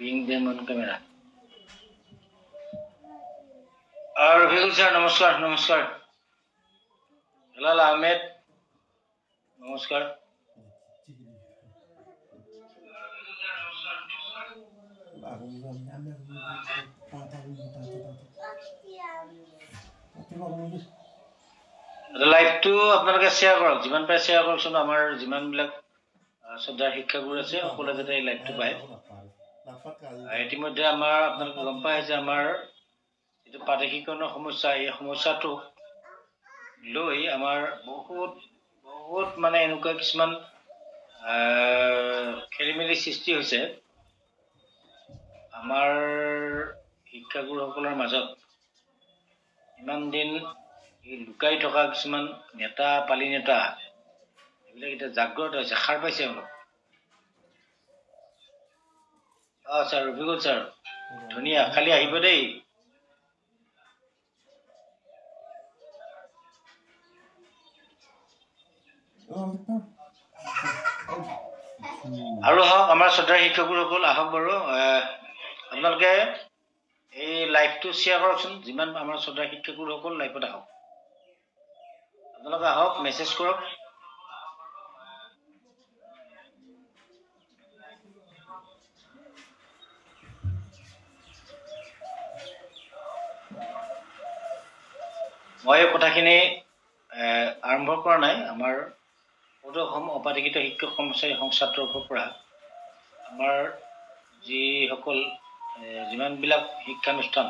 being them on camera. Rafigul sir, namaskar, namaskar. Hilal Ahmed, namaskar. Live টু আপোনালোকে share কৰক, যিমান পাৰে শেয়াৰ কৰকচোন। আমাৰ যিমানবিলাক শ্ৰদ্ধাৰ শিক্ষাগুৰু আছে সকলোৱে যাতে এই লাইভটো পায়। ইতিমধ্যে আমাৰ আপোনালোকে গম পায় যে আমাৰ যিটো প্ৰাদেশিকৰণৰ সমস্যা, এই সমস্যাটোক লৈ আমাৰ বহুত বহুত মানে এনেকুৱা কিছুমান খেলি মেলি সৃষ্টি হৈছে আমাৰ শিক্ষাগুৰুসকলৰ মাজত। ইমান দিন লুকাই থকা কিছুমান নেতা, পালি নেতা, এইবিলাক এতিয়া জাগ্ৰত হৈছে, সাৰ পাইছে অলপ। ছাৰ ৰফিকুল ছাৰ, ধুনীয়া, খালি আহিব দেই। আৰু আহক আমাৰ শ্ৰদ্ধাৰ শিক্ষকসকল, আহক বাৰু। আপোনালোকে এই লাইভটো শ্বেয়াৰ কৰকচোন, যিমান আমাৰ শ্ৰদ্ধাৰ শিক্ষকসকল লাইভত আহক। আপোনালোকে আহক, মেছেজ কৰক। মই এই কথাখিনি আৰম্ভ কৰা নাই। আমাৰ অসম অপাধিকৃত শিক্ষক কৰ্মচাৰী সংস্থাৰ তৰফৰ পৰা আমাৰ যিসকল যিমানবিলাক শিক্ষানুষ্ঠান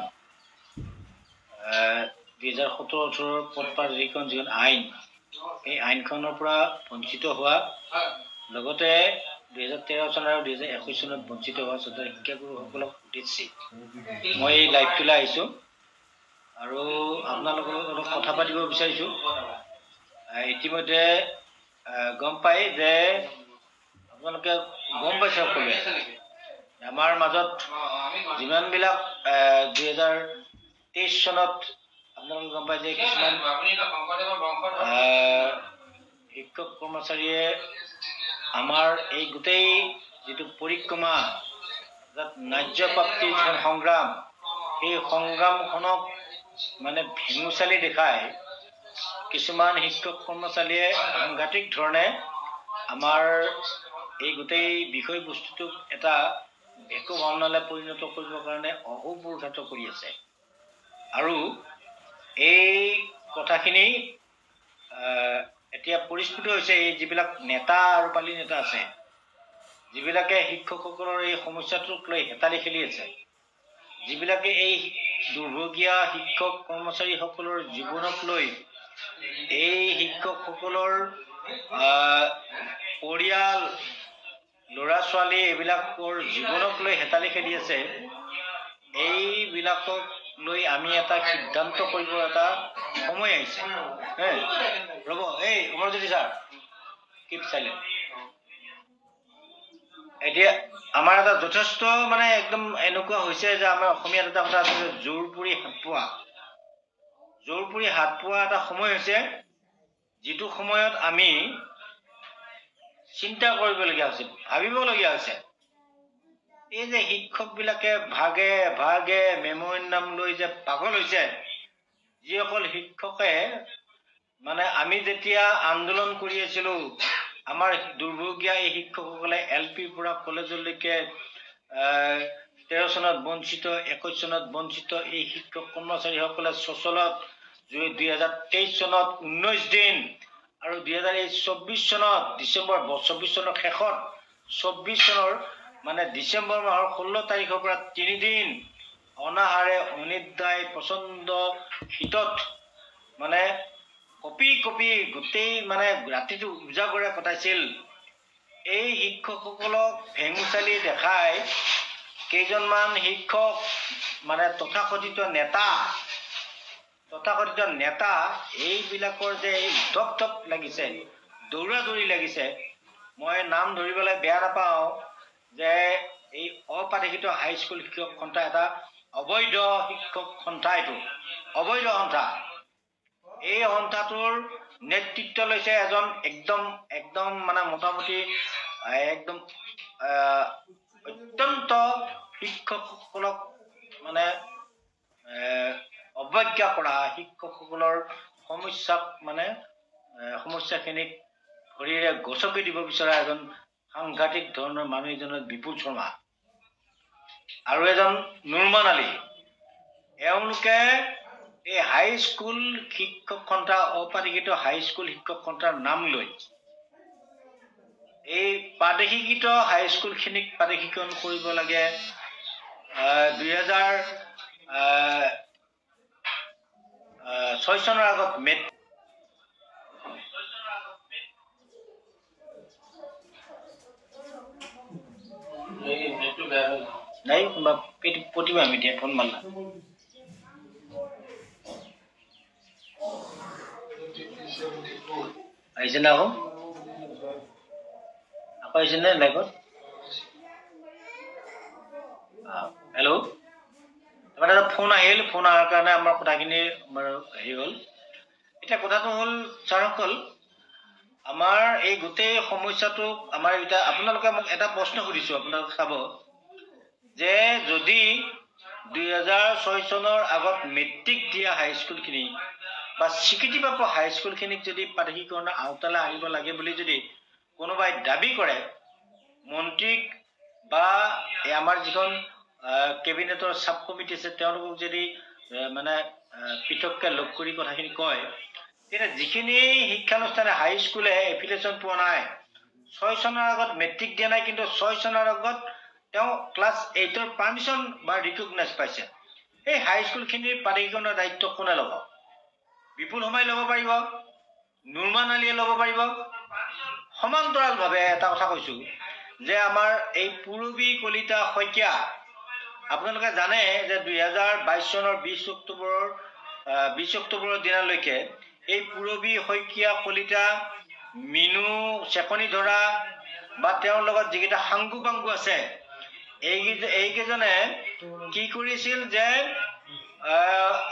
2017-18 পদ প্ৰাধিকৰণ যিখন আইন, এই আইনখনৰ পৰা বঞ্চিত হোৱা, লগতে 2013 চন আৰু 2021 চনত বঞ্চিত হোৱা শ্ৰদ্ধাৰ শিক্ষাগুৰুসকলক উদ্দেশ্যি মই এই লাইভটোলৈ আহিছোঁ আৰু আপোনালোকৰ লগত কথা পাতিব বিচাৰিছোঁ। ইতিমধ্যে গম পাই যে আপোনালোকে গম পাইছে সকলোৱে আমাৰ মাজত যিমানবিলাক 2023 চনত আপোনালোকে গম পাই যে কিছুমান শিক্ষক কৰ্মচাৰীয়ে আমাৰ এই গোটেই যিটো পৰিক্ৰমা, ন্যায্য প্ৰাপ্তিৰ যিখন সংগ্ৰাম, সেই সংগ্ৰামখনক মানে ভেঙুচালি দেখায় কিছুমান শিক্ষক কৰ্মচাৰীয়ে সাংঘাতিক ধৰণে আমাৰ এই গোটেই বিষয়বস্তুটোক এটা ভেকু ভাওনালৈ পৰিণত কৰিবৰ কাৰণে অহোপুৰুষাৰ্থ কৰি আছে। আৰু এই কথাখিনি এতিয়া পৰিস্ফুট হৈছে এই যিবিলাক নেতা আৰু পালি নেতা আছে, যিবিলাকে শিক্ষকসকলৰ এই সমস্যাটোক লৈ হেতালি খেলি আছে, যিবিলাকে এই দুৰ্ভগীয়া শিক্ষক কৰ্মচাৰীসকলৰ জীৱনক লৈ, এই শিক্ষকসকলৰ পৰিয়াল, ল'ৰা ছোৱালী এইবিলাকৰ জীৱনক লৈ হেতালি খেলি আছে, এইবিলাকক লৈ আমি এটা সিদ্ধান্ত কৰিব এটা সময় আহিছে। ৰ'ব, এই অমৰজ্যোতি ছাৰ, কিপ চাইলেণ্ট। এতিয়া আমাৰ এটা যথেষ্ট মানে একদম এনেকুৱা হৈছে যে আমাৰ অসমীয়াত এটা কথা আছে যে জোৰ পুৰি হাত পোৱা। জোৰ পুৰি হাত পোৱা এটা সময় হৈছে, যিটো সময়ত আমি চিন্তা কৰিবলগীয়া হৈছে, ভাবিবলগীয়া হৈছে। এই যে শিক্ষকবিলাকে ভাগে ভাগে মেমৰীৰ নাম লৈ যে পাগল হৈছে, যিসকল শিক্ষকে মানে আমি যেতিয়া আন্দোলন কৰি আছিলো, আমাৰ দুৰ্ভগীয়া এই শিক্ষকসকলে LP পৰা কলেজলৈকে 13 চনত বঞ্চিত, 21 চনত বঞ্চিত এই শিক্ষক কৰ্মচাৰীসকলে সচলত 2023 চনত 19 দিন আৰু 2024 চনত ডিচেম্বৰ 24 চনৰ শেষত 24 চনৰ মানে ডিচেম্বৰ মাহৰ 16 তাৰিখৰ পৰা 3 দিন অনাহাৰে অনিদ্ৰায় প্ৰচণ্ড শীতত মানে কপি কপি গোটেই মানে ৰাতিটো উজাগৰে কটাইছিল। এই শিক্ষকসকলক ভেঙুচালি দেখাই কেইজনমান শিক্ষক মানে তথাকথিত নেতা এইবিলাকৰ যে ধপ লাগিছে, দৌৰা দৌৰি লাগিছে। মই নাম ধৰিবলৈ বেয়া নাপাওঁ যে এই অপাঠিকৃত হাইস্কুল শিক্ষক সন্থা এটা অবৈধ শিক্ষক সন্থা, এইটো অবৈধ সন্থা। এই সন্থাটোৰ নেতৃত্ব লৈছে এজন একদম মানে মোটামুটি একদম অত্যন্ত শিক্ষকসকলক মানে অৱজ্ঞা কৰা, শিক্ষকসকলৰ সমস্যাক মানে সমস্যাখিনিক ভৰিৰে গছকি দিব বিচৰা এজন সাংঘাতিক ধৰণৰ মানুহ এজনৰ বিপুল শৰ্মা আৰু এজন নুৰমান আলী। এওঁলোকে এই হাইস্কুল শিক্ষক সন্থা, অপাধিকৃত হাইস্কুল শিক্ষক সন্থাৰ নাম লৈ এই প্ৰাদেশিকৃত হাইস্কুলখিনিক প্ৰাদেশিকৰণ কৰিব লাগে। 2006 চনৰ আগত নাই প্ৰতিভা আমি এতিয়া ফোন মাৰিলা আহিছে না আকৌ আহিছে নে লাইভত? হেল্ল', মানে এটা ফোন আহিল, ফোন অহাৰ কাৰণে আমাৰ কথাখিনি হেৰি হ'ল। এতিয়া কথাটো হ'ল ছাৰসকল, আমাৰ এই গোটেই সমস্যাটো আমাৰ এতিয়া আপোনালোকে মোক এটা প্ৰশ্ন সুধিছোঁ, আপোনালোকে চাব যে যদি 2006 চনৰ আগত মেট্ৰিক দিয়া হাইস্কুলখিনি বা স্বীকৃতিপ্ৰাপ্ত হাইস্কুলখিনিক যদি প্ৰাদেশিকৰণৰ আওতালৈ আনিব লাগে বুলি যদি কোনোবাই দাবী কৰে, মন্ত্ৰীক বা আমাৰ যিখন কেবিনেটৰ চাব কমিটি আছে তেওঁলোকক যদি মানে পৃথককৈ লগ কৰি কথাখিনি কয়, তেতিয়া যিখিনি শিক্ষানুষ্ঠানে হাইস্কুলে এফিলিয়েশ্যন পোৱা নাই, 6 চনৰ আগত মেট্ৰিক দিয়া নাই, কিন্তু 6 চনৰ আগত তেওঁ ক্লাছ 8ৰ পাৰ্মিশ্যন বা ৰিকগনাইজ পাইছে, সেই হাইস্কুলখিনিৰ প্ৰাদেশিকৰণৰ দায়িত্ব কোনে ল'ব? বিপুল শৰ্মাই ল'ব পাৰিব, নুৰমান আলীয়ে ল'ব পাৰিব। সমান্তৰালভাৱে এটা কথা কৈছোঁ যে আমাৰ এই পূৰবী কলিতা শইকীয়া, আপোনালোকে জানে যে 2022 চনৰ 20 অক্টোবৰৰ দিনালৈকে এই পূৰবী শইকীয়া কলিতা, মিনু চেকনি ধৰা বা তেওঁৰ লগত যিকেইটা সাংগু পাংগু আছে, এইকেইজনে কি কৰিছিল যে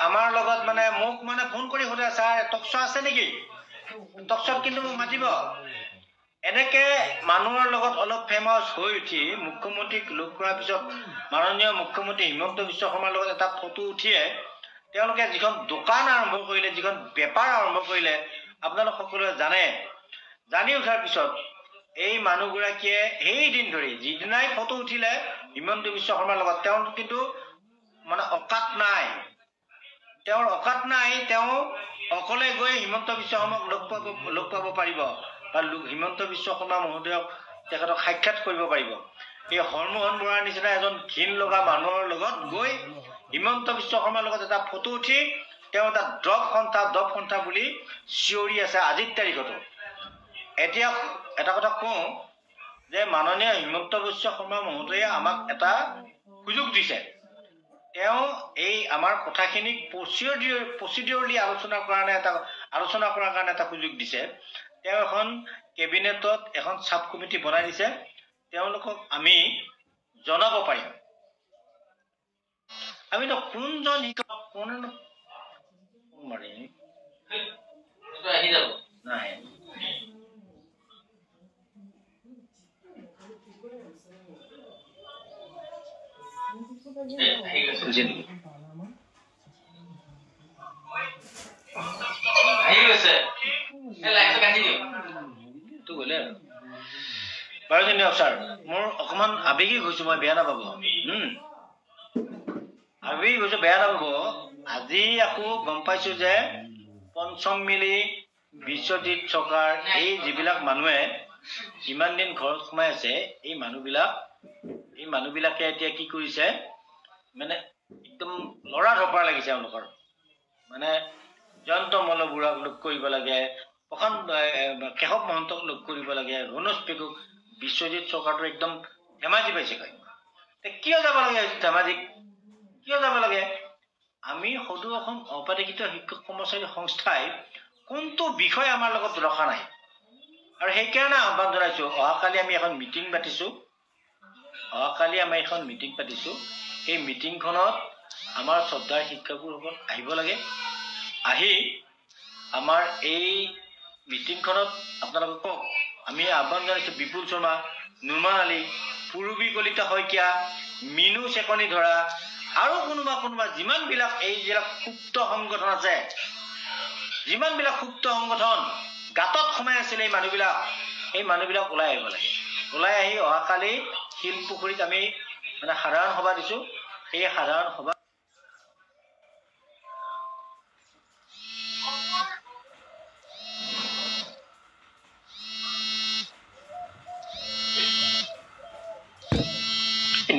আমাৰ লগত মানে মোক মানে ফোন কৰি সোধে, ছাৰ টকশ্ব আছে নেকি, টকশ্বত কিন্তু মোক মাতিব। এনেকে মানুহৰ লগত অলপ ফেমাছ হৈ উঠি মুখ্যমন্ত্ৰীক লগ কৰাৰ পিছত মাননীয় মুখ্যমন্ত্ৰী হিমন্ত বিশ্ব শৰ্মাৰ লগত এটা ফটো উঠিয়ে তেওঁলোকে যিখন দোকান আৰম্ভ কৰিলে, যিখন বেপাৰ আৰম্ভ কৰিলে, আপোনালোক সকলোৱে জানে। জানি উঠাৰ পিছত এই মানুহগৰাকীয়ে সেইদিন ধৰি যিদিনাই ফটো উঠিলে হিমন্ত বিশ্ব শৰ্মাৰ লগত, তেওঁৰ কিন্তু মানে অকাত নাই, তেওঁৰ অকাত নাই, তেওঁ অকলে গৈ হিমন্ত বিশ্ব শৰ্মাক লগ পাব পাৰিব বা হিমন্ত বিশ্ব শৰ্মা মহোদয়ক তেখেতক সাক্ষাৎ কৰিব পাৰিব। এই হৰমোহন বৰাৰ নিচিনা এজন ঘিণ লগা মানুহৰ লগত গৈ হিমন্ত বিশ্ব শৰ্মাৰ লগত এটা ফটো উঠি তেওঁ এটা দ্ৰৱ সন্থা বুলি চিঞৰি আছে আজিৰ তাৰিখতো। এতিয়া এটা কথা কওঁ যে মাননীয় হিমন্ত বিশ্ব শৰ্মা মহোদয়ে আমাক এটা সুযোগ দিছে, তেওঁ এই আমাৰ কথাখিনিক প্ৰচিডিউৰলি আলোচনা কৰাৰ কাৰণে এটা সুযোগ দিছে। তেওঁ এখন কেবিনেটত এখন চাব কমিটি বনাই দিছে, তেওঁলোকক আমি জনাব পাৰিম। আমিতো কোনজন শিক্ষক কোন মাৰি আহি যাব নাই, বাৰু দিয়ক ছাৰ, মোৰ অকমান আবেগিক হৈছো, মই বেয়া নাপাব, আবেগিক হৈছো, বেয়া নাপাব। আজি আকৌ গম পাইছো যে পঞ্চম মিলি বিশ্বজিৎ চৰকাৰ, এই যিবিলাক মানুহে ইমান দিন ঘৰত সোমাই আছে, এই মানুহবিলাকে এতিয়া কি কৰিছে, মানে একদম লৰা ধপাৰ লাগিছে তেওঁলোকৰ, মানে জয়ন্ত মল্লবুঢ়াক লগ কৰিব লাগে, কেশৱ মহন্তক লগ কৰিব লাগে, ৰণোজ পেগুক, বিশ্বজিৎ চৰকাৰটো একদম ধেমাজি পাইছে। কিয় যাব লাগে ধেমাজিক, কিয় যাব লাগে? আমি সদৌ অসম অপাধিকৃত শিক্ষক কৰ্মচাৰী সংস্থাই কোনটো বিষয় আমাৰ লগত ৰখা নাই, আৰু সেইকাৰণে আহ্বান জনাইছো। অহাকালি আমি এখন মিটিং পাতিছো, এই মিটিংখনত আমাৰ শ্ৰদ্ধাৰ শিক্ষকসকল আহিব লাগে। আহি আমাৰ এই মিটিংখনত আপোনালোকক কওক, আমি আহ্বান জনাইছো বিপুল শৰ্মা, নুৰমান আলী, পূৰবী কলিতা শইকীয়া, মিনু চেকনি ধৰা আৰু কোনোবা যিমানবিলাক এইবিলাক সুপ্ত সংগঠন আছে, যিমানবিলাক সুপ্ত সংগঠন গাঁতত সোমাই আছিলে এই মানুহবিলাক ওলাই আহিব লাগে। ওলাই আহি অহাকালি শিলপুখুৰীত আমি মানে সাধাৰণ সভা দিছো। এই সাধাৰণ সভা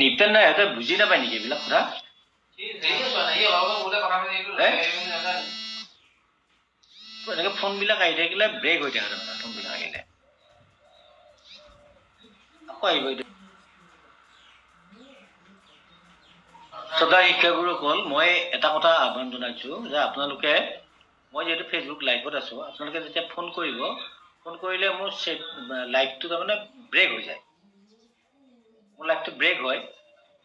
নিপেন নাই সিহঁতে বুজি নাপায় নেকি এইবিলাক কথা? এনেকে ফোনবিলাক আহি থাকিলে ব্ৰেক হৈ থাকে তাৰমানে ফোনবিলাক আহিলে। আকৌ আহিব এইটো। শ্ৰদ্ধা শিক্ষাগুৰুসকল, মই এটা কথা আহ্বান জনাইছো যে আপোনালোকে, মই যিহেতু ফেচবুক লাইভত আছো, আপোনালোকে যেতিয়া ফোন কৰিব, ফোন কৰিলে মোৰ লাইভটো তাৰমানে ব্ৰেক হৈ যায়। মোৰ লাইভটো ব্ৰেক হয়।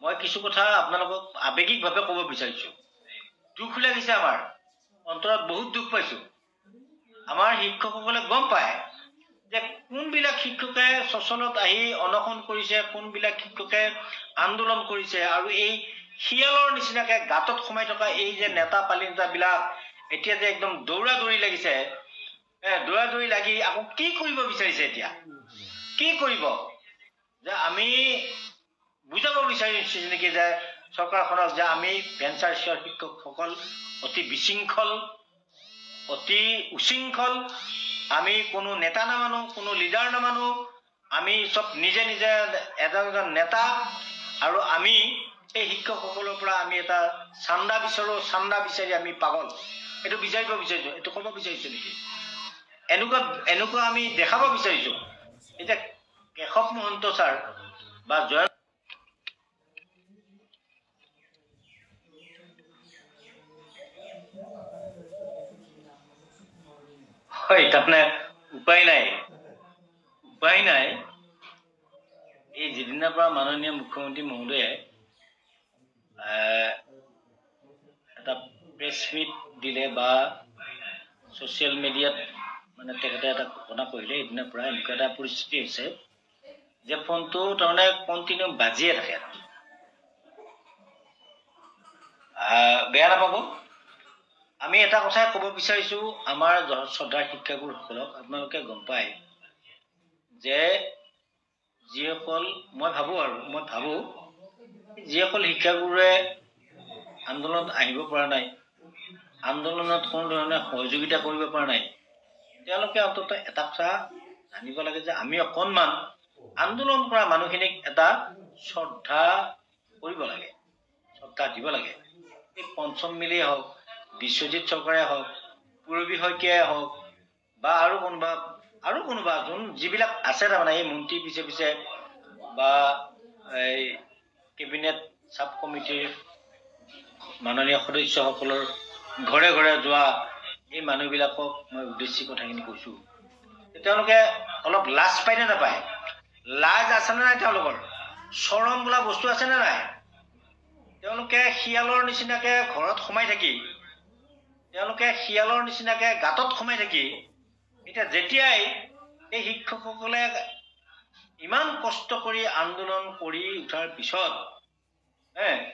মই কিছু কথা আপোনালোকক আৱেগিকভাৱে ক'ব বিচাৰিছো। দুখ লাগিছে, আমাৰ অন্তৰত বহুত দুখ পাইছো। আমাৰ শিক্ষকসকলে গম পায় যে কোনবিলাক শিক্ষকে চচলত আহি অনশন কৰিছে, কোনবিলাক শিক্ষকে আন্দোলন কৰিছে, আৰু এই শিয়ালৰ নিচিনাকে গাঁতত সোমাই থকা এই যে নেতা পালিতাবিলাক এতিয়া যে একদম দৌৰা দৌৰি লাগিছে, দৌৰা দৌৰি লাগি আকৌ কি কৰিব বিচাৰিছে? এতিয়া কি কৰিব? যে আমি বুজাব বিচাৰিছো নেকি যে চৰকাৰখনক যে আমি ভেঞ্চাৰ শিক্ষকসকল অতি বিশৃংখল, অতি উশৃংখল, আমি কোনো নেতা নামানো, কোনো লিডাৰ নামানো, আমি চব নিজে নিজে এজন নেতা, আৰু আমি এই শিক্ষকসকলৰ পৰা আমি এটা চান্দা বিচাৰো, চান্দা বিচাৰি আমি পাগল। এইটো বিচাৰিব বিচাৰিছো, এইটো ক'ব বিচাৰিছো নেকি? এনেকুৱা আমি দেখাব বিচাৰিছো। এতিয়া কেশৱ মহন্ত ছাৰ বা জয়ন্ত হয়, তাৰমানে উপায় নাই। এই যিদিনাৰ পৰা মাননীয় মুখ্যমন্ত্ৰী মহোদয়ে এটা প্ৰেছ মিট দিলে বা ছ'চিয়েল মিডিয়াত মানে তেখেতে এটা ঘোষণা কৰিলে, সেইদিনাৰ পৰা এনেকুৱা এটা পৰিস্থিতি হৈছে যে ফোনটো তাৰমানে কণ্টিনিউ বাজিয়ে থাকে। বেয়া নাপাব, আমি এটা কথাই ক'ব বিচাৰিছো আমাৰ শ্ৰদ্ধাৰ শিক্ষাগুৰুসকলক। আপোনালোকে গম পায় যে যিসকল মই ভাবো যিসকল শিক্ষাগুৰুৱে আন্দোলনত আহিব পৰা নাই, আন্দোলনত কোনো ধৰণে সহযোগিতা কৰিব পৰা নাই, তেওঁলোকে অন্তত এটা কথা জানিব লাগে যে আমি অকণমান আন্দোলন কৰা মানুহখিনিক এটা শ্ৰদ্ধা কৰিব লাগে, শ্ৰদ্ধা দিব লাগে। এই পঞ্চম মিলেই হওক, বিশ্বজিৎ চৰকাৰে হওক, পূৰবী শইকীয়াই হওক, বা আৰু কোনোবা যিবিলাক আছে তাৰমানে এই মন্ত্ৰী পিছে বা এই কেবিনেট চাব কমিটিৰ মাননীয় সদস্যসকলৰ ঘৰে ঘৰে যোৱা এই মানুহবিলাকক মই উদ্দেশ্যি কথাখিনি কৈছো। তেওঁলোকে অলপ লাজ পায় নে নাপায়? লাজ আছেনে নাই? তেওঁলোকৰ চৰম বোলা বস্তু আছেনে নাই? তেওঁলোকে শিয়ালৰ নিচিনাকে ঘৰত সোমাই থাকি, তেওঁলোকে শিয়ালৰ নিচিনাকে গাঁতত সোমাই থাকি, এতিয়া যেতিয়াই এই শিক্ষকসকলে ইমান কষ্ট কৰি আন্দোলন কৰি উঠাৰ পিছত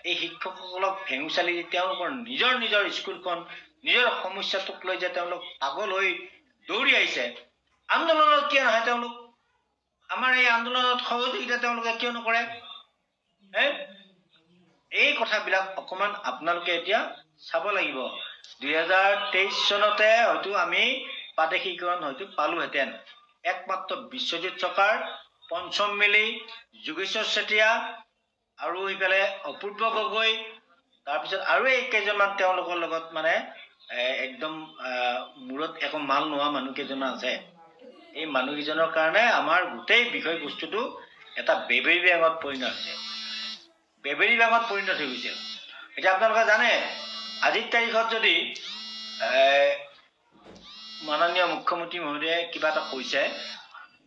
এই শিক্ষকসকলক ভেঙুচালি তেওঁলোকৰ নিজৰ স্কুলখন, নিজৰ সমস্যাটোক লৈ যে তেওঁলোক পাগল হৈ দৌৰি আহিছে, আন্দোলনত কিয় নহয় তেওঁলোক? আমাৰ এই আন্দোলনত সহযোগিতা তেওঁলোকে কিয় নকৰে? এই কথাবিলাক অকমান আপোনালোকে এতিয়া চাব লাগিব। 2023 চনতে হয়তো আমি প্ৰাদেশিকৰণ হয়তো পালোহেঁতেন। একমাত্ৰ বিশ্বজিৎ চৰকাৰ, পঞ্চম মিলি, যোগেশ্বৰ চেতিয়া, আৰু ইফালে অপূৰ্ব গগৈ, তাৰপিছত আৰু এই কেইজনমান তেওঁলোকৰ লগত মানে একদম মূৰত একো মাল নোহোৱা মানুহ কেইজন আছে। এই মানুহকেইজনৰ কাৰণে আমাৰ গোটেই বিষয়বস্তুটো এটা বেবেৰী বেঙত পৰিণত হৈছে, বেবেৰী বেঙত পৰিণত হৈ গৈছে। এতিয়া আপোনালোকে জানে আজিৰ তাৰিখত যদি মাননীয় মুখ্যমন্ত্ৰী মহোদয়ে কিবা এটা কৈছে,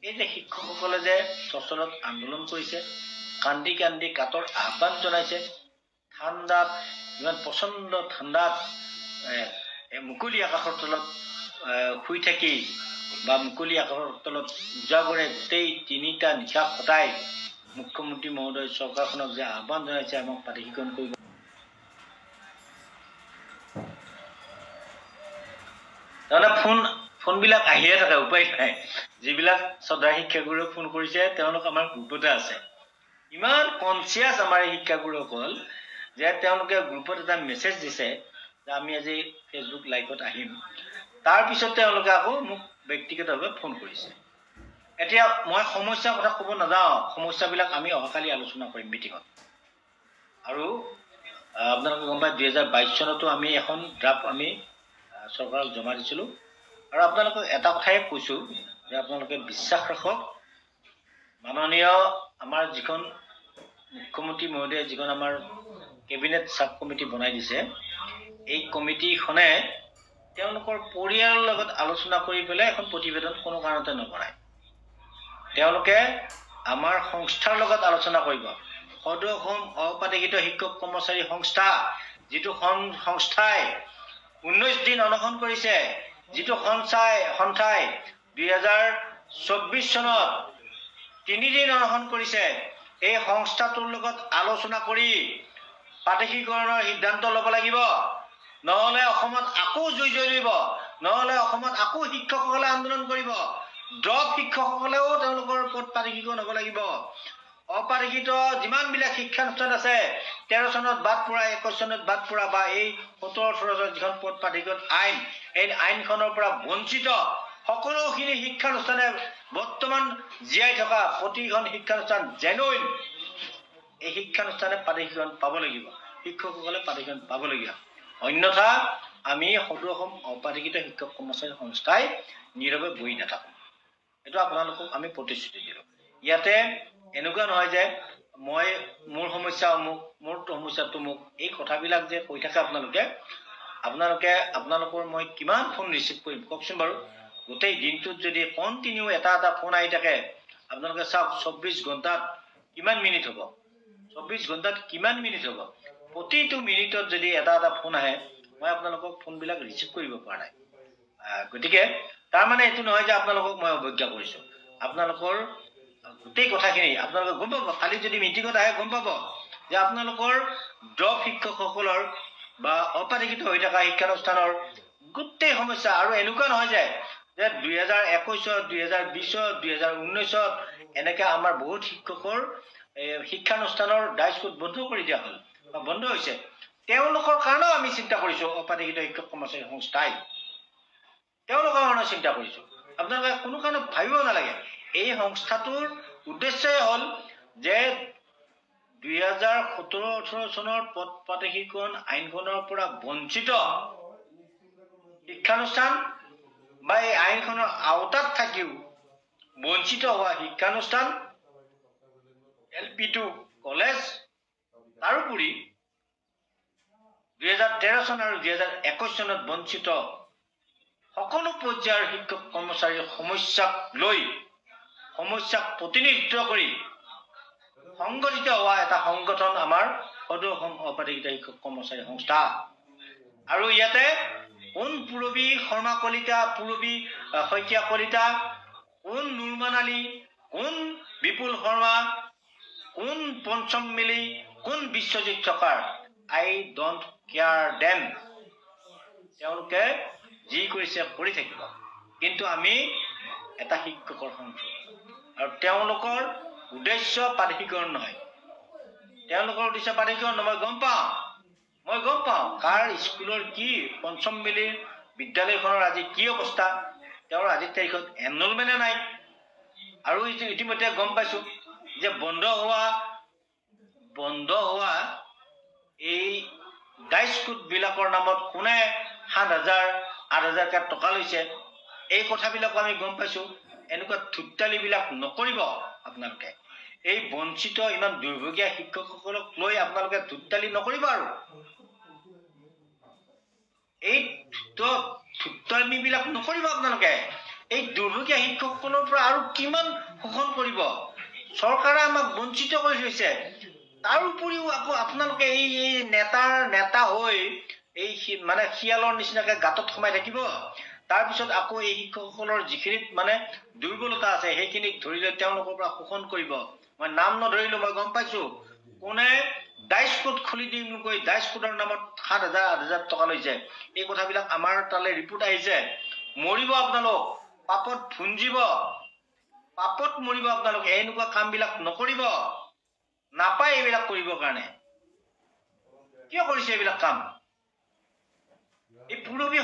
এই যে শিক্ষকসকলে যে চচলত আন্দোলন কৰিছে, কান্দি কান্দি গাঁতৰ আহ্বান জনাইছে, ঠাণ্ডাত ইমান প্ৰচণ্ড ঠাণ্ডাত মুকলি আকাশৰ তলত শুই থাকি বা মুকলি আকাশৰ তলত উজাগৰে গোটেই 3টা নিশা কটাই মুখ্যমন্ত্ৰী মহোদয় চৰকাৰখনক যে আহ্বান জনাইছে আমাক পাতিশীকৰণ কৰিব তাৰমানে ফোনবিলাক আহিয়ে থাকে উপায় নাই যিবিলাক শ্ৰদ্ধা শিক্ষাগুৰুক ফোন কৰিছে তেওঁলোক আমাৰ গ্ৰুপতে আছে ইমান কনচিয়াছ আমাৰ এই শিক্ষাগুৰুসকল যে তেওঁলোকে গ্ৰুপত এটা মেছেজ দিছে যে আমি আজি ফেচবুক লাইভত আহিম তাৰপিছত তেওঁলোকে আকৌ মোক ব্যক্তিগতভাৱে ফোন কৰিছে এতিয়া মই সমস্যাৰ কথা ক'ব নাযাওঁ সমস্যাবিলাক আমি অহাকালি আলোচনা কৰিম মিটিঙত আৰু আপোনালোকে গম পায় 2022 চনতো আমি এখন ড্ৰাফ্ট আমি চৰকাৰক জমা দিছিলোঁ আৰু আপোনালোকক এটা কথাই কৈছোঁ যে আপোনালোকে বিশ্বাস ৰাখক মাননীয় আমাৰ যিখন মুখ্যমন্ত্ৰী মহোদয়ে যিখন আমাৰ কেবিনেট সাব কমিটি বনাই দিছে এই কমিটিখনে তেওঁলোকৰ পৰিয়ালৰ লগত আলোচনা কৰি পেলাই এখন প্ৰতিবেদন কোনো কাৰণতে নবনায় তেওঁলোকে আমাৰ সংস্থাৰ লগত আলোচনা কৰিব সদৌ অসম অপাতিকিত শিক্ষক কৰ্মচাৰী সংস্থা যিটো সংস্থাই 19 দিন অনশন কৰিছে যিটো সন্থাই 2024 চনত 3 দিন অনশন কৰিছে এই সংস্থাটোৰ লগত আলোচনা কৰি পাতিশীকৰণৰ সিদ্ধান্ত ল'ব লাগিব নহলে অসমত আকৌ জুই জ্বলিব নহলে অসমত আকৌ শিক্ষকসকলে আন্দোলন কৰিব ড্ৰপ শিক্ষকসকলেও তেওঁলোকৰ ওপৰত পাতিশীকৰণ হ'ব লাগিব অপাতিকিত যিমানবিলাক শিক্ষানুষ্ঠান আছে 13 চনত বাদ পৰা 21 চনত বাদ পৰা বা এই 17-18 চনত যিখন পদ পাতিকৰণ আইন এই আইনখনৰ পৰা বঞ্চিত সকলোখিনি শিক্ষানুষ্ঠানে বৰ্তমান জীয়াই থকা প্ৰতিখন শিক্ষানুষ্ঠান জেনুইন এই শিক্ষানুষ্ঠানে পাতিশীকৰণ পাব লাগিব শিক্ষকসকলে পাতিশীকৰণ পাব লাগিব অন্যথা আমি সদৌ অসম অপাতিকিত শিক্ষক কৰ্মচাৰী সংস্থাই নীৰৱে বহি নাথাকো এটো আপোনালোকক আমি প্ৰতিশ্ৰুতি দিলো ইয়াতে এনেকুৱা নহয় যে মই মোৰ সমস্যা মোৰ সমস্যাটো মোক এই কথাবিলাক যে কৈ থাকে আপোনালোকৰ মই কিমান ফোন ৰিচিভ কৰিম কওকচোন বাৰু গোটেই দিনটোত যদি কন্টিনিউ এটা ফোন আহি থাকে আপোনালোকে চাওক 24 ঘণ্টাত কিমান মিনিট হ'ব 24 ঘণ্টাত কিমান মিনিট হ'ব প্ৰতিটো মিনিটত যদি এটা ফোন আহে মই আপোনালোকক ফোনবিলাক ৰিচিভ কৰিব পৰা নাই গতিকে তাৰ মানে এটো নহয় যে আপোনালোকক মই অৱজ্ঞা কৰিছো আপোনালোকৰ গোটেই কথাখিনি আপোনালোকে গম পাব খালি যদি মিটিঙত আহে গম পাব যে আপোনালোকৰ ড্ৰপ শিক্ষকসকলৰ বা অপাতিকিত হৈ থকা শিক্ষানুষ্ঠানৰ গোটেই সমস্যা আৰু এনেকুৱা নহয় যে 2021 2020 2019 এনেকে আমাৰ বহুত শিক্ষকৰ শিক্ষানুষ্ঠানৰ ডাইস্কুল বন্ধ কৰি দিয়া হ'ল বন্ধ হৈছে তেওঁলোকৰ কাৰণেও আমি চিন্তা কৰিছো অপাতিকিত শিক্ষক কৰ্মচাৰী সংস্থাই তেওঁলোকৰ কাৰণে চিন্তা কৰিছো আপোনালোকে কোনো কাৰণে ভাবিব নালাগে এই সংস্থাটোৰ উদ্দেশ্যই হ'ল যে 2017-18 চনৰ পদ পাতিশীকৰণ আইনখনৰ পৰা বঞ্চিত শিক্ষানুষ্ঠান বা এই আইনখনৰ আওতাত থাকিও বঞ্চিত হোৱা শিক্ষানুষ্ঠান LP2 কলেজ তাৰোপৰি 2013 চন আৰু 2021 চনত বঞ্চিত সকলো পৰ্যায়ৰ শিক্ষক কৰ্মচাৰীৰ সমস্যাক প্ৰতিনিধিত্ব কৰি সংগঠিত হোৱা এটা সংগঠন আমাৰ সদৌ অসম অপাতিকিত শিক্ষক কৰ্মচাৰী সংস্থা আৰু ইয়াতে কোন পুৰবী শৰ্মা কলিতা পুৰবী শইকীয়া কলিতা কোন নুৰমান আলী কোন বিপুল শৰ্মা কোন পঞ্চম মিলি কোন বিশ্বজিৎ থকাৰ আই ডোন্ট কেয়াৰ দেম তেওঁলোকে যি কৰিছে কৰি থাকিব কিন্তু আমি এটা শিক্ষকৰ সংস্থা আৰু তেওঁলোকৰ উদ্দেশ্য পাতিশীকৰণ নহয় তেওঁলোকৰ উদ্দেশ্য পাতিশীকৰণ মই গম পাওঁ কাৰ স্কুলৰ কি পঞ্চম মিলি বিদ্যালয়খনৰ আজি কি অৱস্থা তেওঁৰ আজিৰ তাৰিখত এনৰলমেণ্টে নাই আৰু ইতিমধ্যে গম পাইছো যে বন্ধ হোৱা এই ডাইস্কুল বিলাকৰ নামত কোনে 7,000-8,000 টকা লৈছে এই কথাবিলাক আমি গম পাইছো এনেকুৱা থুটালি বিলাক নকৰিব আপোনালোকে এই বঞ্চিত ইমান দুৰ্ভগীয়া শিক্ষকসকলক লৈ আপোনালোকে থুটালি নকৰিব আৰু এই থুটালি বিলাক নকৰিব আপোনালোকে এই দুৰ্ভগীয়া শিক্ষকসকলৰ পৰা আৰু কিমান শোষণ কৰিব চৰকাৰে আমাক বঞ্চিত কৰি থৈছে তাৰ উপৰিও আকৌ আপোনালোকে এই নেতা হৈ এই মানে শিয়ালৰ নিচিনাকে গাতত সোমাই থাকিব তাৰপিছত আকৌ এই শিক্ষকসকলৰ যিখিনিত মানে দুৰ্বলতা আছে সেইখিনিক ধৰি লৈ তেওঁলোকৰ পৰা শোষণ কৰিব মই নাম নধৰিলো, মই গম পাইছো কোনে ডাইচ কোড খুলি দিম কৈ ডাইচ কোডৰ নামত 7,000 8,000 টকা লৈছে। এই কথাবিলাক আমাৰ তালে ৰিপোৰ্ট আহিছে। মৰিব আপোনালোক, পাপত ভুঞ্জিব, পাপত মৰিব আপোনালোক। এনেকুৱা কামবিলাক নকৰিব, নাপায় এইবিলাক কৰিবৰ কাৰণে। কিয় কৰিছে এইবিলাক কাম? এই পূৰবী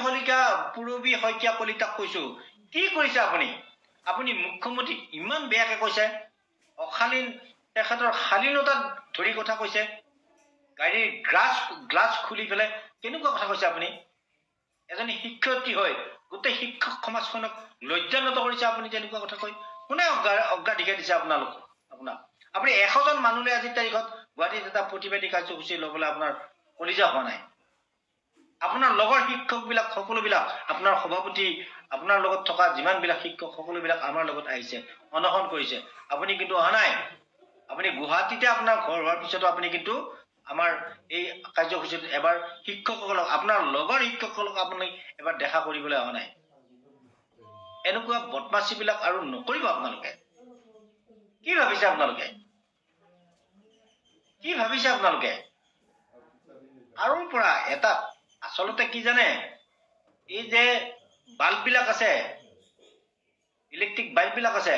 শইকীয়া কলিতাক কৈছো, কি কৰিছে আপুনি? আপুনি মুখ্যমন্ত্ৰীক ইমান বেয়াকে কৈছে, অশালীন তেখেতৰ শালীনতাত ধৰি কথা কৈছে, গাড়ীৰ গ্লাছ খুলি পেলাই কেনেকুৱা কথা কৈছে আপুনি? এজনী শিক্ষয়িত্ৰী হয় গোটেই শিক্ষক সমাজখনক লজ্জানত কৰিছে আপুনি তেনেকুৱা কথা কৈ। কোনে অগ্ৰাধিকাৰ দিছে আপোনাক? আপুনি 100 জন মানুহলৈ আজিৰ তাৰিখত গুৱাহাটীত এটা প্ৰতিবাদী কাৰ্যসূচী ল'বলৈ আপোনাৰ কলিজা হোৱা নাই। আপোনাৰ লগৰ শিক্ষকবিলাক সকলোবিলাক, আপোনাৰ সভাপতি, আপোনাৰ লগত থকা যিমানবিলাক শিক্ষক সকলোবিলাক আমাৰ লগত আহিছে, অনশন কৰিছে। আপুনি কিন্তু অহা নাই। আপুনি গুৱাহাটীতে আপোনাৰ ঘৰ হোৱাৰ পিছতো আপুনি কিন্তু আমাৰ এই কাৰ্যসূচীত এবাৰ শিক্ষকসকলক, আপোনাৰ লগৰ শিক্ষকসকলক আপুনি এবাৰ দেখা কৰিবলৈ অহা নাই। এনেকুৱা বদমাচিবিলাক আৰু নকৰিব আপোনালোকে। কি ভাবিছে আপোনালোকে? আৰু পৰা এটা আচলতে কি জানে, এই যে বাল্ববিলাক আছে, ইলেক্ট্ৰিক বাল্ববিলাক আছে,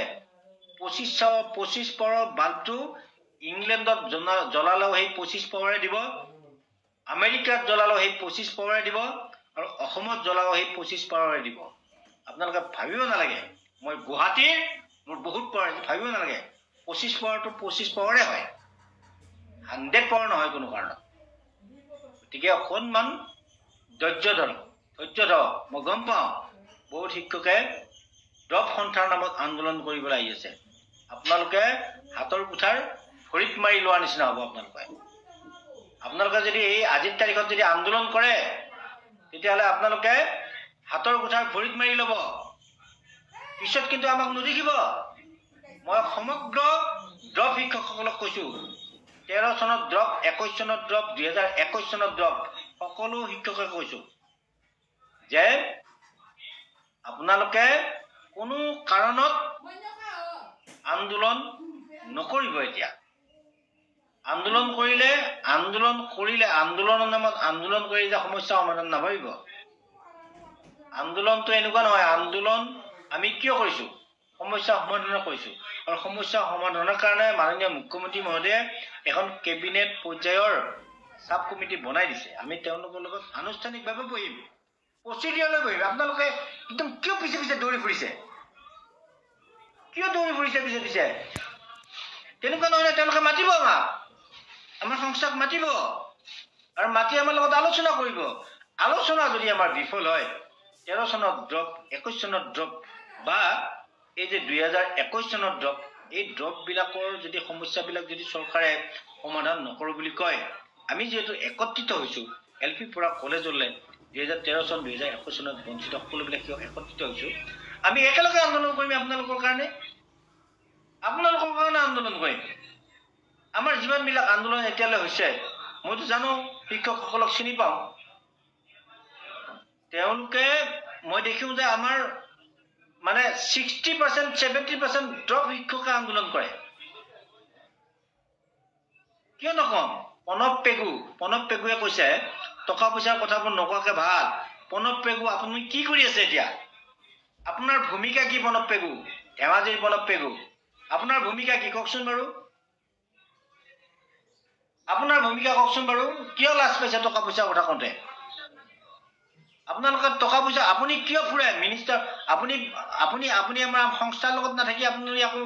25 পাৱাৰৰ বাল্বটো ইংলেণ্ডত জ্বলালেও সেই 25 পাৱাৰে দিব, আমেৰিকাত জ্বলালেও সেই 25 পাৱাৰে দিব, আৰু অসমত জ্বলালেও সেই 25 পাৱাৰে দিব। আপোনালোকে ভাবিব নালাগে মই গুৱাহাটীৰ মোৰ বহুত পাৱাৰ, ভাবিব নালাগে। 25 পাৱাৰটো 25 পাৱাৰে হয়, 100 পাৱাৰ নহয় কোনো কাৰণত। গতিকে অকণমান ধৈৰ্য ধৰক। মই গম পাওঁ বহুত শিক্ষকে ড্ৰপ সন্থাৰ নামত আন্দোলন কৰিবলৈ আহি আছে। আপোনালোকে হাতৰ কুঠাৰ ভৰিত মাৰি লোৱাৰ নিচিনা হ'ব। আপোনালোকে যদি এই আজিৰ তাৰিখত যদি আন্দোলন কৰে, তেতিয়াহ'লে আপোনালোকে হাতৰ কুঠাৰ ভৰিত মাৰি ল'ব, পিছত কিন্তু আমাক নুদেখিব। মই সমগ্ৰ ড্ৰপ শিক্ষকসকলক কৈছো, 13 চনত ড্ৰপ, 21 চনত ড্ৰপ, 2021 চনত ড্ৰপ, সকলো শিক্ষকে কৈছো যে আপোনালোকে কোনো কাৰণত আন্দোলন নকৰিব। এতিয়া আন্দোলনৰ নামত আন্দোলন কৰি যে সমস্যা সমাধান নকৰিব। আন্দোলনটো এনেকুৱা নহয়, আন্দোলন আমি কিয় কৰিছো? সমস্যা সমাধান কৰিছো, আৰু সমস্যা সমাধানৰ কাৰণে মাননীয় মুখ্যমন্ত্ৰী মহোদয়ে এখন কেবিনেট পৰ্যায়ৰ সাব কমিটি বনাই দিছে। আমি তেওঁলোকৰ লগত আনুষ্ঠানিকভাৱে বহিম, প্ৰচিডিঅৰলৈ বহিম। আপোনালোকে একদম কিয় পিছে পিছে দৌৰি ফুৰিছে? পিছে তেনেকুৱা নহয়। তেওঁলোকে মাতিব, আমাৰ সংস্থাক মাতিব, আৰু মাতি আমাৰ লগত আলোচনা কৰিব। আলোচনা যদি আমাৰ বিফল হয়, 13 চনত ড্ৰপ, 21 চনত ড্ৰপ, বা এই যে 2021 চনত ড্ৰপ, এই ড্ৰপবিলাকৰ যদি সমস্যাবিলাক যদি চৰকাৰে সমাধান নকৰো বুলি কয়, আমি যিহেতু একত্ৰিত হৈছো এলপি পৰা কলেজলৈ 2013 চন 2021 চনত বঞ্চিত সকলোবিলাক একত্ৰিত হৈছো, আমি একেলগে আন্দোলন কৰিম। আপোনালোকৰ কাৰণে আন্দোলন কৰিম। আমাৰ যিমানবিলাক আন্দোলন এতিয়ালৈ হৈছে, মইতো জানো, শিক্ষকসকলক চিনি পাওঁ। তেওঁলোকে মই দেখিও যে আমাৰ মানে 60%, 70% ড্ৰপ শিক্ষকে আন্দোলন কৰে। কিয় নকম? প্ৰণৱ পেগুৱে কৈছে টকা পইচাৰ কথাবোৰ নকোৱাকে ভাল। প্ৰণৱ পেগু, আপুনি কি কৰি আছে এতিয়া? আপোনাৰ ভূমিকা কি? প্ৰণৱ পেগু, ধেমাজিৰ প্ৰণৱ পেগু, আপোনাৰ ভূমিকা কি কওকচোন বাৰু? কিয় লাজ পাইছে টকা পইচাৰ কথা কওঁতে? আপোনালোকে টকা পইচা আপুনি কিয় ফুৰে? মিনিষ্টাৰ আপুনি আমাৰ সংস্থাৰ লগত নাথাকি আপুনি আকৌ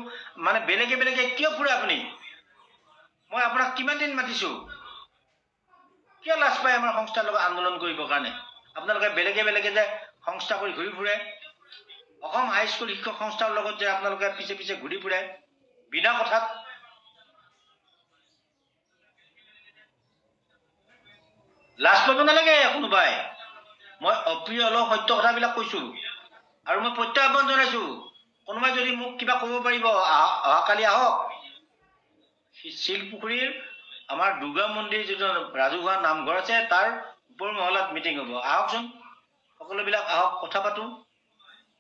মানে বেলেগে কিয় ফুৰে আপুনি? মই আপোনাক কিমান দিন মাতিছো, কিয় লাজ পায় আমাৰ সংস্থাৰ লগত আন্দোলন কৰিবৰ কাৰণে? আপোনালোকে বেলেগে যে সংস্থা কৰি ঘূৰি ফুৰে, অসম হাইস্কুল শিক্ষক সংস্থাৰ লগত যে আপোনালোকে পিছে পিছে ঘূৰি ফুৰে বিনা কথাত। লাজ পাব নালাগে কোনোবাই। মই অপ্ৰিয় হলেও সত্য কথাবিলাক কৈছো, আৰু মই প্ৰত্যাহ্বান জনাইছো। কোনোবাই যদি মোক কিবা ক'ব পাৰিব, অহাকালি আহক। শিলপুখুৰীৰ আমাৰ দুৰ্গা মন্দিৰ যিটো ৰাজহুৱা নামঘৰ আছে, তাৰ ওপৰ মহলাত মিটিং হ'ব। আহকচোন, সকলোবিলাক আহক, কথা পাতো।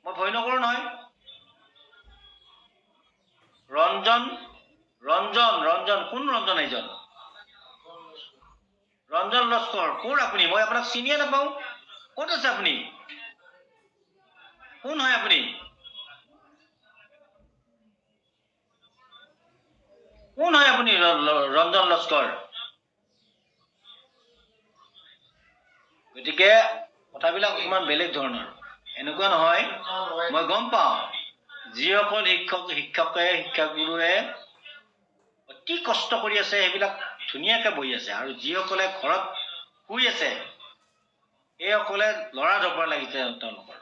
মই ভয় নকৰো নহয়। ৰঞ্জন ৰঞ্জন কোন ৰঞ্জন এইজন ৰঞ্জন লস্কৰ কোন আপুনি মই আপোনাক চিনিয়ে নাপাওঁ ক'ত আছে আপুনি কোন হয় আপুনি কোন হয় আপুনি ৰঞ্জন লস্কৰ গতিকে কথাবিলাক অকমান বেলেগ ধৰণৰ এনেকুৱা নহয় মই গম পাওঁ যিসকল শিক্ষাগুৰুৱে অতি কষ্ট কৰি আছে সেইবিলাক ধুনীয়াকে বহি আছে আৰু যিসকলে ঘৰত শুই আছে এইসকলে লৰা ধপৰ লাগিছে তেওঁলোকৰ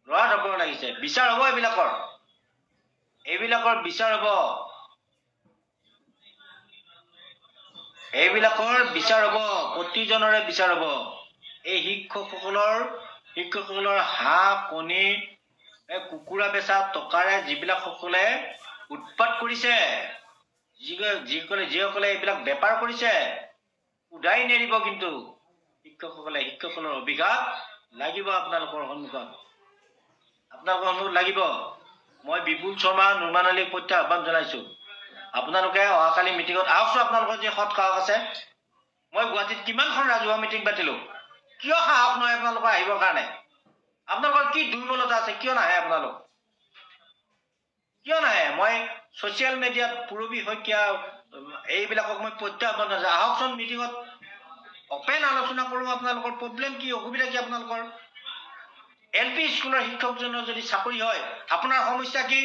লৰা ধপৰ লাগিছে বিচাৰ হ'ব এইবিলাকৰ বিচাৰ হ'ব প্ৰতিজনৰে বিচাৰ হ'ব এই শিক্ষকসকলৰ হাঁহ কণী কুকুৰা বেচা টকাৰে যিবিলাক সকলে উৎপাত কৰিছে যিসকলে এইবিলাক বেপাৰ কৰিছে উদাই নেৰিব কিন্তু শিক্ষকসকলৰ অভিঘাত লাগিব আপোনালোকৰ সন্মুখত লাগিব মই বিপুল শৰ্মা নুৰমান আলীক প্ৰত্যাহ্বান জনাইছো আপোনালোকে অহাকালি মিটিঙত আহকচোন আপোনালোকৰ যি সৎ সাহস আছে মই গুৱাহাটীত কিমানখন ৰাজহুৱা মিটিং পাতিলো কিয় সাহস নহয় আপোনালোকৰ আহিবৰ কাৰণে আপোনালোকৰ কি দুৰ্বলতা আছে কিয় নাহে মই ছচিয়েল মিডিয়াত পুৰবী শইকীয়া এইবিলাকক মই প্ৰত্যাহ্বান জনাইছো আহকচোন মিটিঙত অপেন আলোচনা কৰোঁ আপোনালোকৰ প্ৰব্লেম কি অসুবিধা কি আপোনালোকৰ LP স্কুলৰ শিক্ষকজনৰ যদি চাকৰি হয় আপোনাৰ সমস্যা কি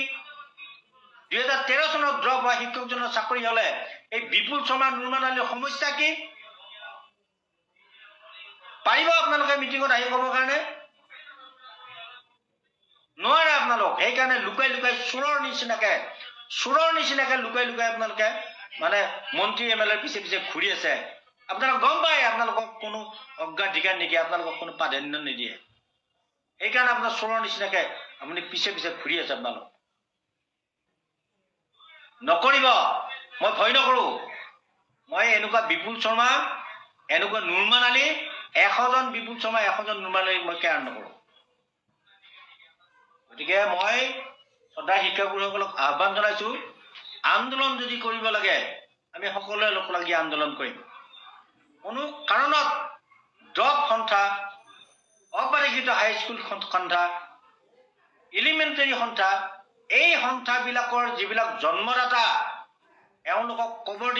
2013 চনত ড্ৰপ হোৱা শিক্ষকজনৰ চাকৰি হলে এই বিপুল শৰ্মা নুৰমান আলীৰ সমস্যা কি পাৰিব আপোনালোকে মিটিঙত আহি ক'বৰ কাৰণে নোৱাৰে আপোনালোক সেইকাৰণে লুকাই চোৰৰ নিচিনাকে লুকাই আপোনালোকে মানে মন্ত্ৰী MLA পিছে ঘূৰি আছে আপোনালোক গম পায় আপোনালোকক কোনো অগ্ৰাধিকাৰ নিদিয়ে আপোনালোকক কোনো প্ৰাধান্য নিদিয়ে সেইকাৰণে আপোনাৰ চোৰৰ নিচিনাকে আপুনি পিছে ঘূৰি আছে আপোনালোক নকৰিব মই ভয় নকৰো মই এনেকুৱা বিপুল শৰ্মা এনেকুৱা নুৰমান আলী 100 জন বিপুল শৰ্মা 100 জন নুৰমান আলীক মই কেয়াৰ নকৰো গতিকে মই সদায় শিক্ষাগুৰুসকলক আহ্বান জনাইছো আন্দোলন যদি কৰিব লাগে আমি সকলোৱে লগ লাগি আন্দোলন কৰিম কোনো কাৰণত ড্ৰপ সন্থা অবাৰিখিত হাইস্কুল সন্থা এলিমেণ্টাৰী সন্থা এই সন্থাবিলাকৰ যিবিলাক জন্মদাতা এওঁলোকক কবৰ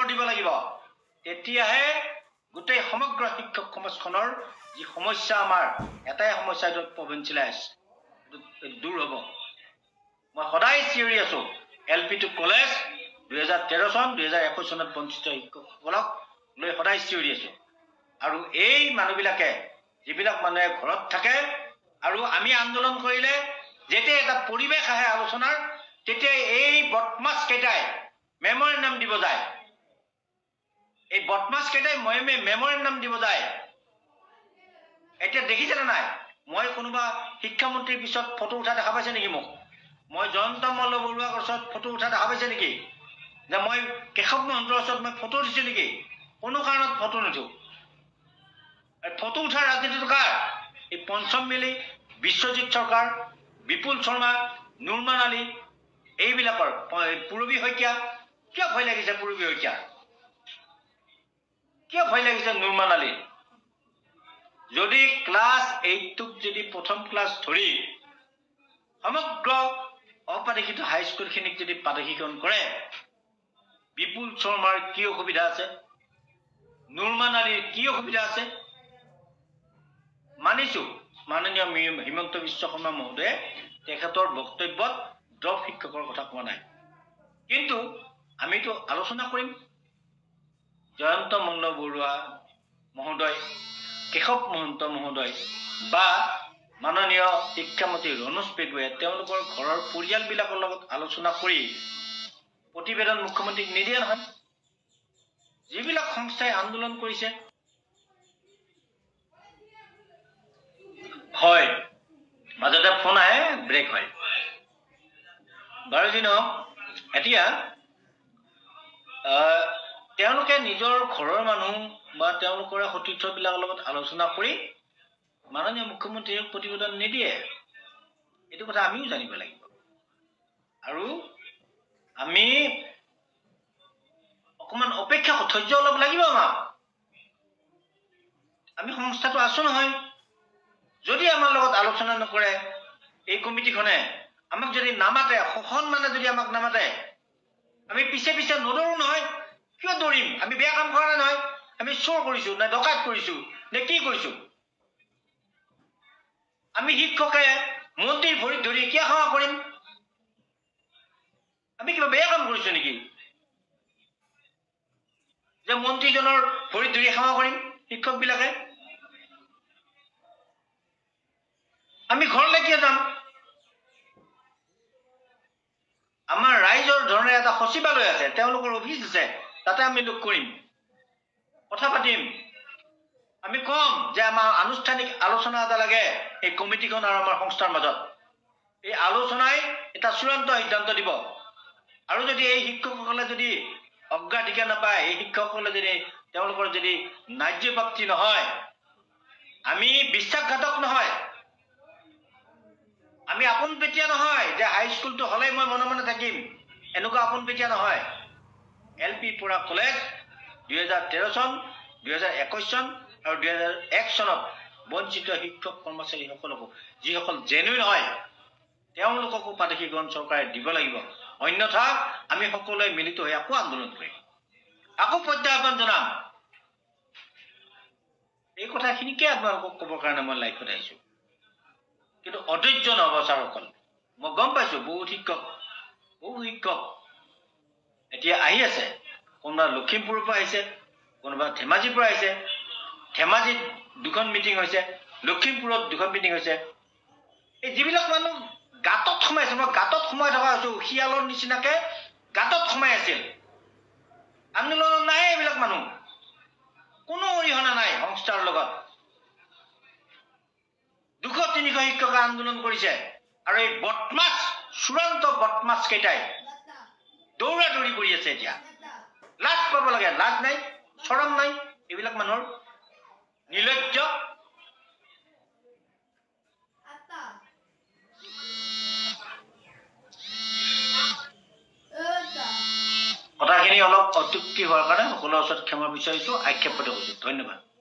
দিব লাগিব তেতিয়াহে গোটেই সমগ্ৰ শিক্ষক সমাজখনৰ যি সমস্যা আমাৰ এটাই সমস্যা প্ৰভিঞ্চিয়েলাইজ দূৰ হ'ব মই সদায় চিঞৰি আছো LP টু কলেজ 2013 চন 2021 চনত বঞ্চিত শিক্ষকসকলক লৈ সদায় চিঞৰি আছো আৰু এই মানুহবিলাকে যিবিলাক মানুহে ঘৰত থাকে আৰু আমি আন্দোলন কৰিলে যেতিয়া এটা পৰিৱেশ আহে আলোচনাৰ তেতিয়া এই বদমাছ কেইটাই মেমৰেণ্ডাম দিব যায় এতিয়া দেখিছেনে নাই মই কোনোবা শিক্ষামন্ত্ৰীৰ পিছত ফটো উঠা দেখা পাইছে নেকি মোক মই জয়ন্ত মল্ল বৰুৱাৰ ওচৰত ফটো উঠা দেখা পাইছে নেকি যে মই কেশৱ মহন্তৰ ওচৰত মই ফটো উঠিছো নেকি কোনো কাৰণত ফটো নুঠো ফটো উঠাৰ ৰাজনীতিটো কাৰ এই পঞ্চম মিলি বিশ্বজিৎ চৰকাৰ বিপুল শৰ্মা নুৰমান আলী এইবিলাকৰ পুৰবী শইকীয়া কিয় ভয় লাগিছে পুৰবী শইকীয়া কিয় ভয় লাগিছে নুৰমান আলী যদি ক্লাছ 8 যদি প্ৰথম ক্লাছ ধৰি সমগ্ৰ অপাৰিখিত হাইস্কুলখিনিক যদি পাদকীকৰণ কৰে বিপুল শৰ্মাৰ কি অসুবিধা আছে নুৰমান আলীৰ কি অসুবিধা আছে মানিছো মাননীয় হিমন্ত বিশ্ব শৰ্মা মহোদয়ে তেখেতৰ বক্তব্যত ড্ৰপ শিক্ষকৰ কথা কোৱা নাই কিন্তু আমিতো আলোচনা কৰিম জয়ন্ত মল্ল বৰুৱা মহোদয় কেশৱ মহন্ত মহোদয় বা মাননীয় শিক্ষামন্ত্ৰী ৰণোজ পেগুৱে তেওঁলোকৰ ঘৰৰ পৰিয়ালবিলাকৰ লগত আলোচনা কৰি প্ৰতিবেদন মুখ্যমন্ত্ৰীক নিদিয়ে নহয় যিবিলাক সংস্থাই আন্দোলন কৰিছে হয় মাজতে ফোন আহে ব্ৰেক হয় বাৰু দিন এতিয়া তেওঁলোকে নিজৰ ঘৰৰ মানুহ বা তেওঁলোকৰ সতীৰ্থবিলাকৰ লগত আলোচনা কৰি মাননীয় মুখ্যমন্ত্ৰীক প্ৰতিবেদন নিদিয়ে এইটো কথা আমিও জানিব লাগিব আৰু আমি অকমান অপেক্ষা ধৈৰ্য অলপ লাগিব আমাক আমি সংস্থাটো আছো নহয় যদি আমাৰ লগত আলোচনা নকৰে এই কমিটিখনে আমাক যদি নামাতে সন্মানে যদি আমাক নামাতে আমি পিছে পিছে নদৌৰো নহয় কিয় দৌৰিম আমি বেয়া কাম কৰা নহয় আমি চোৰ কৰিছো নে ডকাইত কৰিছো নে কি কৰিছো আমি শিক্ষকে মন্ত্ৰীৰ ভৰিত ধৰি কিয় সেৱা কৰিম আমি কিবা বেয়া কাম কৰিছো নেকি যে মন্ত্ৰীজনৰ ভৰিত ধৰি সেৱা কৰিম শিক্ষকবিলাকে আমি ঘৰলৈ কিয় যাম আমাৰ ৰাইজৰ ধৰণে এটা সচিবালয় আছে তেওঁলোকৰ অফিচ আছে তাতে আমি লগ কৰিম কথা পাতিম আমি কম যে আমাৰ আনুষ্ঠানিক আলোচনা এটা লাগে এই কমিটিখন আৰু আমাৰ সংস্থাৰ মাজত এই আলোচনাই এটা চূড়ান্ত সিদ্ধান্ত দিব আৰু যদি এই শিক্ষকসকলে যদি অগ্ৰাধিকাৰ নাপায় এই শিক্ষকসকলে যদি তেওঁলোকৰ যদি ন্যায্য প্ৰাপ্তি নহয় আমি বিশ্বাসঘাতক নহয় আমি আপোন পেটীয়া নহয় যে হাইস্কুলটো হলেই মই মনে মনে থাকিম এনেকুৱা আপোন পেটীয়া নহয় LP পৰা কলেজ 2013 চন 2021 চন আৰু 2001 চনত বঞ্চিত শিক্ষক কৰ্মচাৰীসকলকো যিসকল জেনুইন হয় তেওঁলোককো প্ৰাদেশিকৰণ চৰকাৰে দিব লাগিব অন্যথা আমি সকলোৱে মিলিত হৈ আকৌ আন্দোলন কৰিম আকৌ প্ৰত্যাহ্বান জনাম এই কথাখিনিকে আপোনালোকক ক'বৰ কাৰণে মই লাইভত আহিছো কিন্তু অধৈৰ্য নৱচাৰসকল মই গম পাইছো বহু শিক্ষক এতিয়া আহি আছে কোনোবা লখিমপুৰৰ পৰা আহিছে কোনোবা ধেমাজিৰ পৰা আহিছে ধেমাজিত দুখন মিটিং হৈছে লখিমপুৰত দুখন মিটিং হৈছে এই যিবিলাক মানুহ গাঁতত সোমাইছে মই গাঁতত সোমাই থকা আছো শিয়ালৰ নিচিনাকে গাঁতত সোমাই আছিল আন্দোলনত নাই এইবিলাক মানুহ কোনো অৰিহণা নাই সংস্থাৰ লগত 200-300 শিক্ষকে আন্দোলন কৰিছে আৰু এই বদমাছ চূড়ান্ত বদমাছ কেইটাই দৌৰা দৌৰি কৰি আছে এতিয়া লাজ পাব লাগে লাজ নাই শৰম নাই এইবিলাক মানুহৰ নিৰ্লজ্জ কথাখিনি অলপ অত্যুক্তি হোৱাৰ কাৰণে সকলোৰে ওচৰত ক্ষমা বিচাৰিছো আক্ষেপ প্ৰদান কৰিছো ধন্যবাদ